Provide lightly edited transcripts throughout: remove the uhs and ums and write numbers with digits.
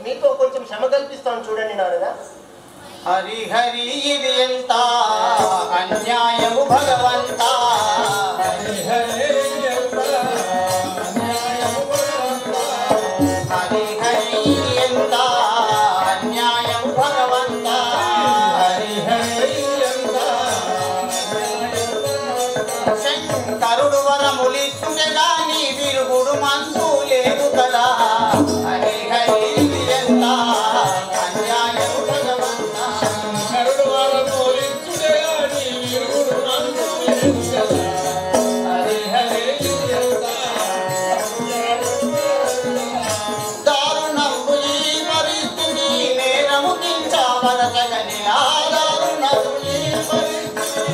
మీతో కొంచెం శ్రమ కల్పిస్తాను చూడండి నారద. హరి హరి ఇది ఎంత అన్యాయము భగవంతా, హరి హరి ఎంత అన్యాయము భగవంతా, హరి హరి ఎంత అన్యాయము భగవంతా, హరి హరి ఎంత శంకరుడు వరములిచ్చుటే గాని విరుగుడు మందు లేదు కదా, హరి హరి ఎంత అన్యాయము భగవంతా, శంకరుడు వరములిచ్చుటే గాని విరుగుడు మందు లేదు కదా, హరి హరి ఎంత దారుణము ఈ పరిస్థితి నేరము కించవరసగని దారుణము ఈ పరిస్థితి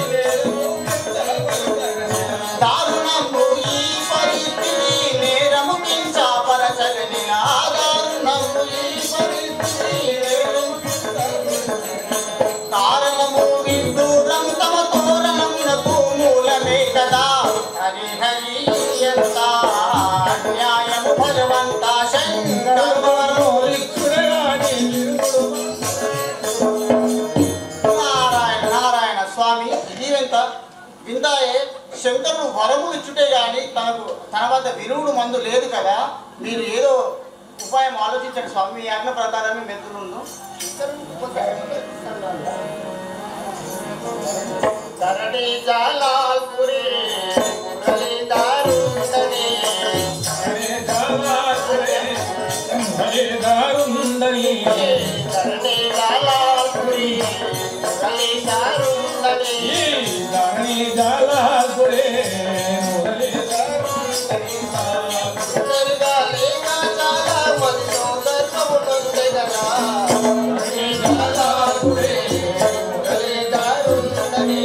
దారుణము ఈ పరిస్థితి నేరము కించవరసగని దారుణము ఈ పరిస్థితి కారణము విదూరం తమ తోరణమునకు మూలమే కదా, హరి హరి ఎంత అన్యాయము భగవంతా, శంకరుడు వరములిచ్చుటే గాని నారాయణ నారాయణ స్వామి ఇదివెంత విందాయే, శంకరుడు వరములు ఇచ్చుటే గాని తన వద్ద విరుగుడు మందు లేదు కదా, మీరు ఏదో ఉపాయం ఆలోచించండి స్వామి, మీ ఆజ్ఞ ప్రకారమే మెదులుండు. ధరణి జాలాల్పురి మురళి దారుండని, ధరణి జాలాల్పురి మురళి దారుండని, ధరణి జాలాల్పురి మురళి దారుండని, ధరణి జాలాల్పురి మురళి దారుండని, జరగాలేగా చాలా మదిలో ధర్మమునుండే కదా, ధరణి జాలాల్పురి మురళి దారుండని,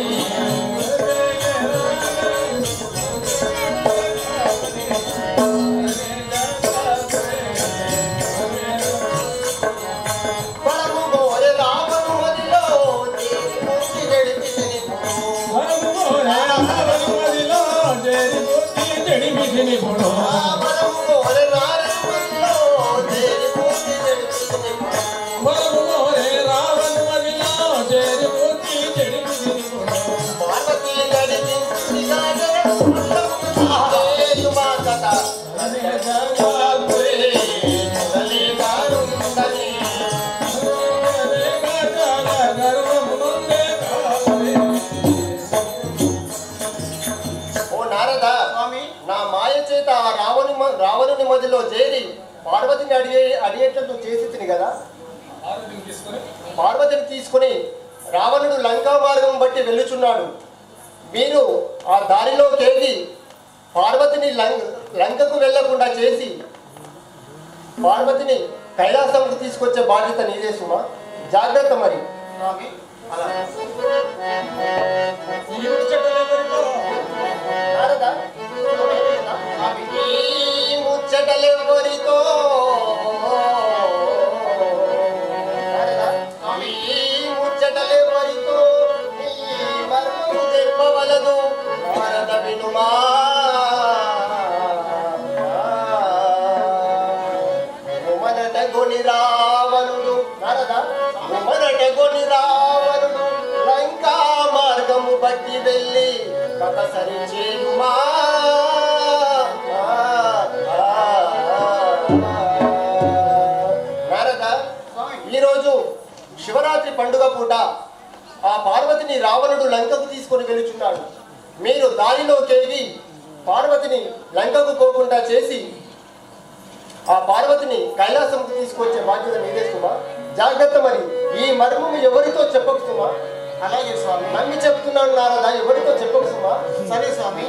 పరము గోరె రావణు మదిలో చేరి ముక్తి గడిపితిని పరము గోరె రావణు మదిలో చేరి ముక్తి గడిపితిని పరము గోరె రావణు మదిలో చేరి ముక్తి గడిపితిని పరము గోరె రావణు మదిలో చేరి ముక్తి గడిపితిని పార్వతి గడిపించి గాజరు మా కథ జగదాల్పురి మురళి దారుండని, ఓ నారద స్వామి, నా మాయ చేత ఆ రావణుని మధ్యలో చేరి పార్వతిని అడిగేటట్టు చేసి తిని కదా, పార్వతిని తీసుకుని రావణుడు లంకా మార్గం బట్టి వెళ్ళుచున్నాడు, మీరు ఆ దారిలో కేగి పార్వతిని లంకకు వెళ్లకుండా చేసి పార్వతిని కైలాసంకు తీసుకొచ్చే బాధ్యత నీదే సుమా, జాగ్రత్త మరి. ముచ్చటలెవరితో ముచ్చటలెవరితో మర్మము చెప్పవలదు భారత వినుమా, ఉమరట గొని రావణుడు నరద ఉమరట గొని రావణుడు లంకా మార్గము బట్టి వెళ్ళి కథ సరిచేయుమా, నారద ఈరోజు శివరాత్రి పండుగ పూట ఆ పార్వతిని రావణుడు లంకకు తీసుకొని వెళుచున్నాడు, మీరు దారిలో కేగి పార్వతిని లంకకు పోకుండా చేసి ఆ పార్వతిని కైలాసంకు తీసుకొచ్చే బాధ్యత మీదే సుమా, జాగ్రత్త మరి. ఈ మర్మము ఎవరితో చెప్పకు సుమా. అలాగే స్వామి, నమ్మి చెప్తున్నాను నారద, ఎవరితో చెప్పకు సుమా. సరే స్వామి.